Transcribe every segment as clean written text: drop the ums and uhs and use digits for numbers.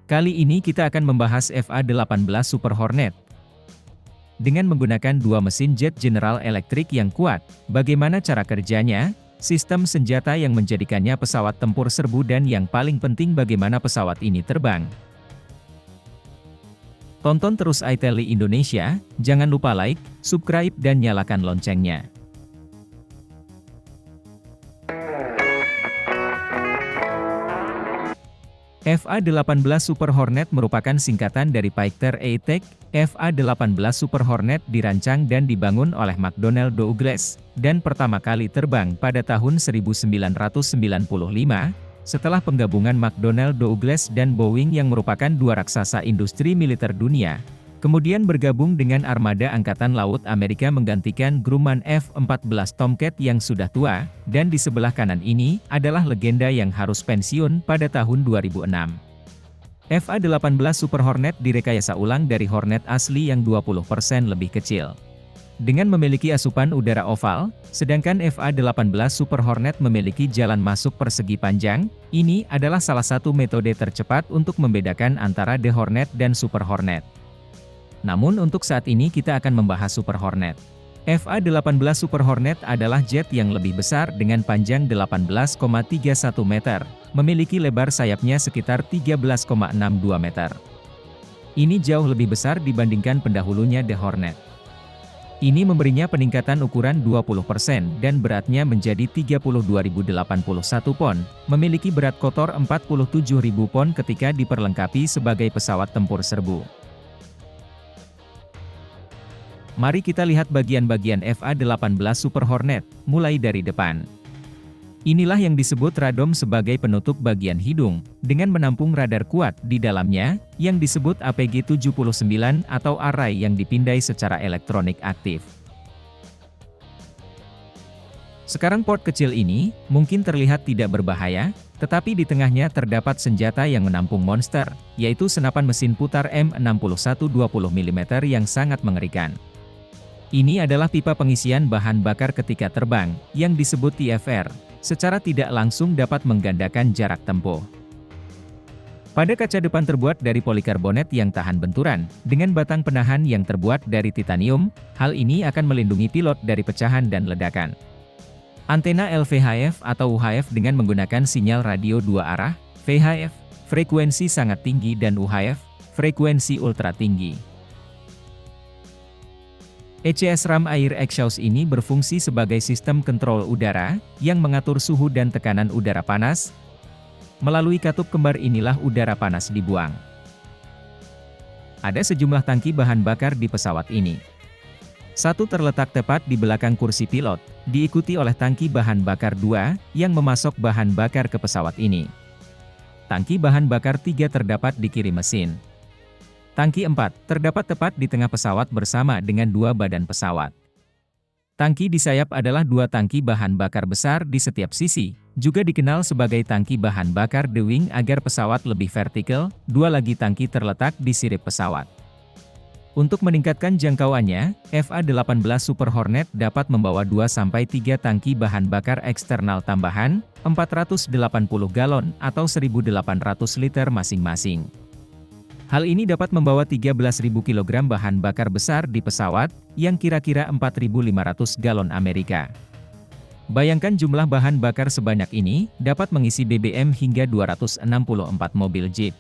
Kali ini kita akan membahas FA-18 Super Hornet. Dengan menggunakan dua mesin jet General Electric yang kuat, bagaimana cara kerjanya, sistem senjata yang menjadikannya pesawat tempur serbu dan yang paling penting bagaimana pesawat ini terbang. Tonton terus iTeli Indonesia, jangan lupa like, subscribe dan nyalakan loncengnya. FA-18 Super Hornet merupakan singkatan dari Fighter A-Tech. FA-18 Super Hornet dirancang dan dibangun oleh McDonnell Douglas, dan pertama kali terbang pada tahun 1995, setelah penggabungan McDonnell Douglas dan Boeing yang merupakan dua raksasa industri militer dunia. Kemudian bergabung dengan armada Angkatan Laut Amerika menggantikan Grumman F-14 Tomcat yang sudah tua, dan di sebelah kanan ini adalah legenda yang harus pensiun pada tahun 2006. FA-18 Super Hornet direkayasa ulang dari Hornet asli yang 20% lebih kecil. Dengan memiliki asupan udara oval, sedangkan FA-18 Super Hornet memiliki jalan masuk persegi panjang, ini adalah salah satu metode tercepat untuk membedakan antara The Hornet dan Super Hornet. Namun untuk saat ini kita akan membahas Super Hornet. FA-18 Super Hornet adalah jet yang lebih besar dengan panjang 18,31 meter, memiliki lebar sayapnya sekitar 13,62 meter. Ini jauh lebih besar dibandingkan pendahulunya The Hornet. Ini memberinya peningkatan ukuran 20% dan beratnya menjadi 32.081 pon, memiliki berat kotor 47.000 pon ketika diperlengkapi sebagai pesawat tempur serbu. Mari kita lihat bagian-bagian FA-18 Super Hornet, mulai dari depan. Inilah yang disebut radome sebagai penutup bagian hidung, dengan menampung radar kuat di dalamnya, yang disebut APG-79 atau array yang dipindai secara elektronik aktif. Sekarang port kecil ini, mungkin terlihat tidak berbahaya, tetapi di tengahnya terdapat senjata yang menampung monster, yaitu senapan mesin putar M61 20 mm yang sangat mengerikan. Ini adalah pipa pengisian bahan bakar ketika terbang, yang disebut TFR, secara tidak langsung dapat menggandakan jarak tempuh. Pada kaca depan terbuat dari polikarbonat yang tahan benturan, dengan batang penahan yang terbuat dari titanium, hal ini akan melindungi pilot dari pecahan dan ledakan. Antena LVHF atau UHF dengan menggunakan sinyal radio dua arah, VHF, frekuensi sangat tinggi dan UHF, frekuensi ultra tinggi. ECS ram air exhaust ini berfungsi sebagai sistem kontrol udara, yang mengatur suhu dan tekanan udara panas. Melalui katup kembar inilah udara panas dibuang. Ada sejumlah tangki bahan bakar di pesawat ini. Satu terletak tepat di belakang kursi pilot, diikuti oleh tangki bahan bakar 2, yang memasok bahan bakar ke pesawat ini. Tangki bahan bakar 3 terdapat di kiri mesin. Tangki 4, terdapat tepat di tengah pesawat bersama dengan dua badan pesawat. Tangki di sayap adalah dua tangki bahan bakar besar di setiap sisi, juga dikenal sebagai tangki bahan bakar the wing agar pesawat lebih vertikal, dua lagi tangki terletak di sirip pesawat. Untuk meningkatkan jangkauannya, FA-18 Super Hornet dapat membawa 2-3 tangki bahan bakar eksternal tambahan, 480 galon atau 1.800 liter masing-masing. Hal ini dapat membawa 13.000 kg bahan bakar besar di pesawat, yang kira-kira 4.500 galon Amerika. Bayangkan jumlah bahan bakar sebanyak ini, dapat mengisi BBM hingga 264 mobil Jeep.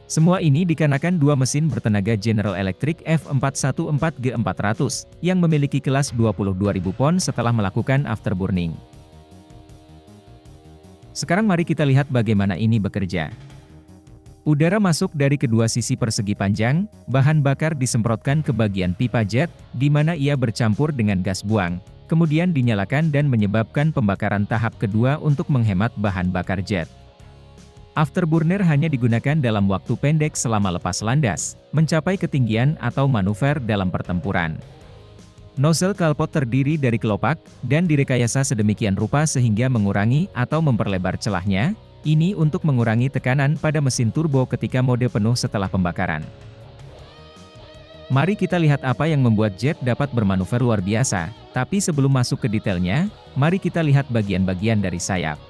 Semua ini dikarenakan dua mesin bertenaga General Electric F414G400, yang memiliki kelas 22.000 pon setelah melakukan afterburning. Sekarang mari kita lihat bagaimana ini bekerja. Udara masuk dari kedua sisi persegi panjang, bahan bakar disemprotkan ke bagian pipa jet, di mana ia bercampur dengan gas buang, kemudian dinyalakan dan menyebabkan pembakaran tahap kedua untuk menghemat bahan bakar jet. Afterburner hanya digunakan dalam waktu pendek selama lepas landas, mencapai ketinggian atau manuver dalam pertempuran. Nozzle kalpot terdiri dari kelopak, dan direkayasa sedemikian rupa sehingga mengurangi atau memperlebar celahnya. Ini untuk mengurangi tekanan pada mesin turbo ketika mode penuh setelah pembakaran. Mari kita lihat apa yang membuat jet dapat bermanuver luar biasa, tapi sebelum masuk ke detailnya, mari kita lihat bagian-bagian dari sayap.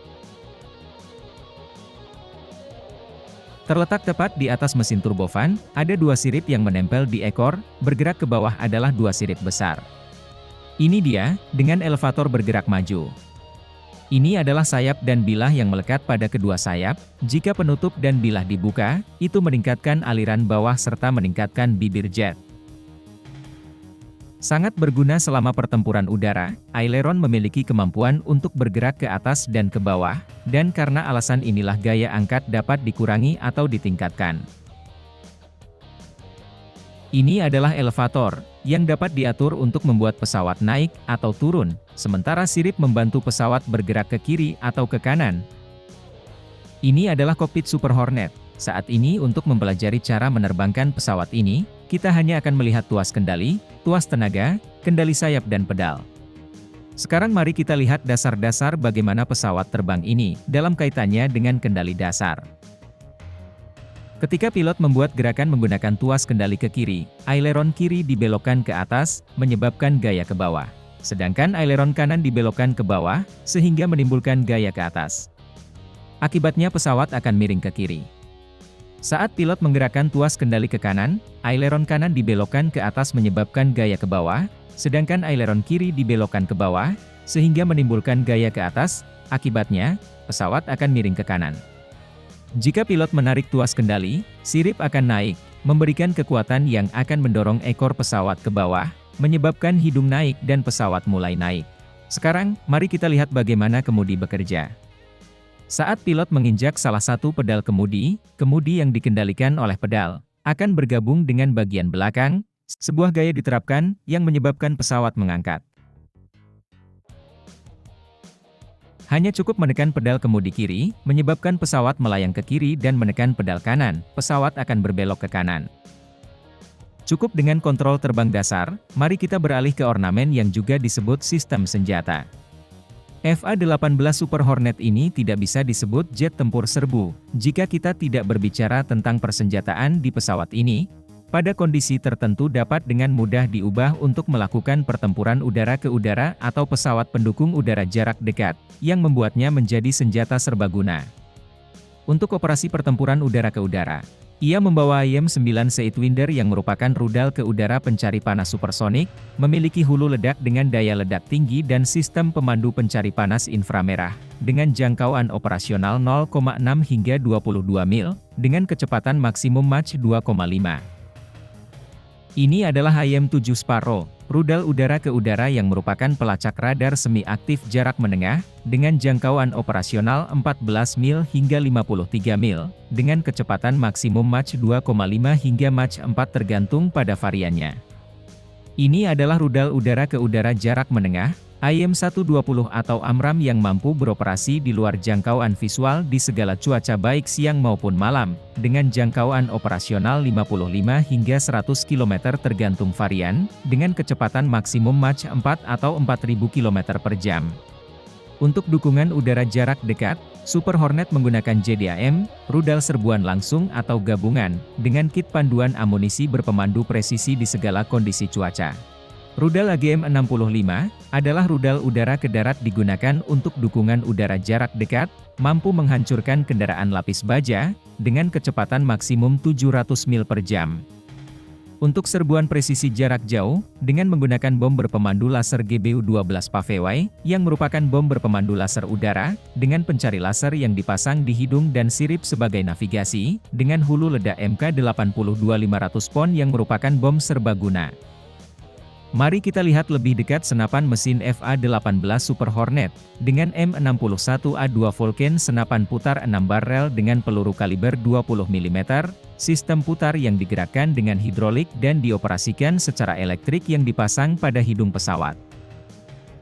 Terletak tepat di atas mesin turbofan, ada dua sirip yang menempel di ekor, bergerak ke bawah adalah dua sirip besar. Ini dia, dengan elevator bergerak maju. Ini adalah sayap dan bilah yang melekat pada kedua sayap. Jika penutup dan bilah dibuka, itu meningkatkan aliran bawah serta meningkatkan bibir jet. Sangat berguna selama pertempuran udara, aileron memiliki kemampuan untuk bergerak ke atas dan ke bawah, dan karena alasan inilah gaya angkat dapat dikurangi atau ditingkatkan. Ini adalah elevator, yang dapat diatur untuk membuat pesawat naik atau turun, sementara sirip membantu pesawat bergerak ke kiri atau ke kanan. Ini adalah kokpit Super Hornet. Saat ini untuk mempelajari cara menerbangkan pesawat ini, kita hanya akan melihat tuas kendali, tuas tenaga, kendali sayap dan pedal. Sekarang mari kita lihat dasar-dasar bagaimana pesawat terbang ini, dalam kaitannya dengan kendali dasar. Ketika pilot membuat gerakan menggunakan tuas kendali ke kiri, aileron kiri dibelokkan ke atas, menyebabkan gaya ke bawah. Sedangkan aileron kanan dibelokkan ke bawah, sehingga menimbulkan gaya ke atas. Akibatnya pesawat akan miring ke kiri. Saat pilot menggerakkan tuas kendali ke kanan, aileron kanan dibelokkan ke atas menyebabkan gaya ke bawah, sedangkan aileron kiri dibelokkan ke bawah, sehingga menimbulkan gaya ke atas. Akibatnya, pesawat akan miring ke kanan. Jika pilot menarik tuas kendali, sirip akan naik, memberikan kekuatan yang akan mendorong ekor pesawat ke bawah, menyebabkan hidung naik dan pesawat mulai naik. Sekarang, mari kita lihat bagaimana kemudi bekerja. Saat pilot menginjak salah satu pedal kemudi yang dikendalikan oleh pedal, akan bergabung dengan bagian belakang, sebuah gaya diterapkan yang menyebabkan pesawat mengangkat. Hanya cukup menekan pedal kemudi kiri, menyebabkan pesawat melayang ke kiri dan menekan pedal kanan, pesawat akan berbelok ke kanan. Cukup dengan kontrol terbang dasar, mari kita beralih ke ornamen yang juga disebut sistem senjata. FA-18 Super Hornet ini tidak bisa disebut jet tempur serbu, jika kita tidak berbicara tentang persenjataan di pesawat ini. Pada kondisi tertentu dapat dengan mudah diubah untuk melakukan pertempuran udara ke udara atau pesawat pendukung udara jarak dekat, yang membuatnya menjadi senjata serbaguna. Untuk operasi pertempuran udara ke udara, ia membawa IM-9 Sidewinder yang merupakan rudal ke udara pencari panas supersonik, memiliki hulu ledak dengan daya ledak tinggi dan sistem pemandu pencari panas inframerah, dengan jangkauan operasional 0,6 hingga 22 mil, dengan kecepatan maksimum Mach 2,5. Ini adalah IM-7 Sparrow, rudal udara ke udara yang merupakan pelacak radar semi-aktif jarak menengah, dengan jangkauan operasional 14 mil hingga 53 mil, dengan kecepatan maksimum Mach 2,5 hingga Mach 4 tergantung pada variannya. Ini adalah rudal udara ke udara jarak menengah, IM-120 atau AMRAAM yang mampu beroperasi di luar jangkauan visual di segala cuaca baik siang maupun malam, dengan jangkauan operasional 55 hingga 100 km tergantung varian, dengan kecepatan maksimum Mach 4 atau 4000 km per jam. Untuk dukungan udara jarak dekat, Super Hornet menggunakan JDAM, rudal serbuan langsung atau gabungan, dengan kit panduan amunisi berpemandu presisi di segala kondisi cuaca. Rudal AGM-65 adalah rudal udara ke darat digunakan untuk dukungan udara jarak dekat, mampu menghancurkan kendaraan lapis baja, dengan kecepatan maksimum 700 mil per jam. Untuk serbuan presisi jarak jauh, dengan menggunakan bom berpemandu laser GBU-12 PAVEY, yang merupakan bom berpemandu laser udara, dengan pencari laser yang dipasang di hidung dan sirip sebagai navigasi, dengan hulu ledak MK82-500 pon yang merupakan bom serbaguna. Mari kita lihat lebih dekat senapan mesin FA-18 Super Hornet, dengan M61A2 Vulcan senapan putar 6 barrel dengan peluru kaliber 20 mm, sistem putar yang digerakkan dengan hidrolik dan dioperasikan secara elektrik yang dipasang pada hidung pesawat.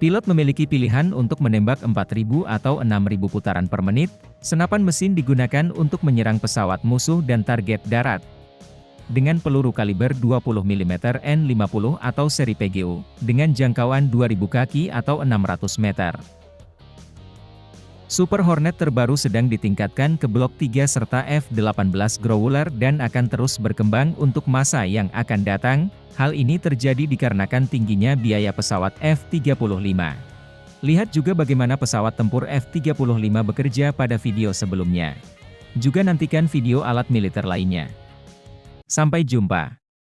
Pilot memiliki pilihan untuk menembak 4.000 atau 6.000 putaran per menit, senapan mesin digunakan untuk menyerang pesawat musuh dan target darat. Dengan peluru kaliber 20 mm N50 atau seri PGU, dengan jangkauan 2000 kaki atau 600 meter. Super Hornet terbaru sedang ditingkatkan ke Blok 3 serta F-18 Growler dan akan terus berkembang untuk masa yang akan datang. Hal ini terjadi dikarenakan tingginya biaya pesawat F-35. Lihat juga bagaimana pesawat tempur F-35 bekerja pada video sebelumnya. Juga nantikan video alat militer lainnya. Sampai jumpa.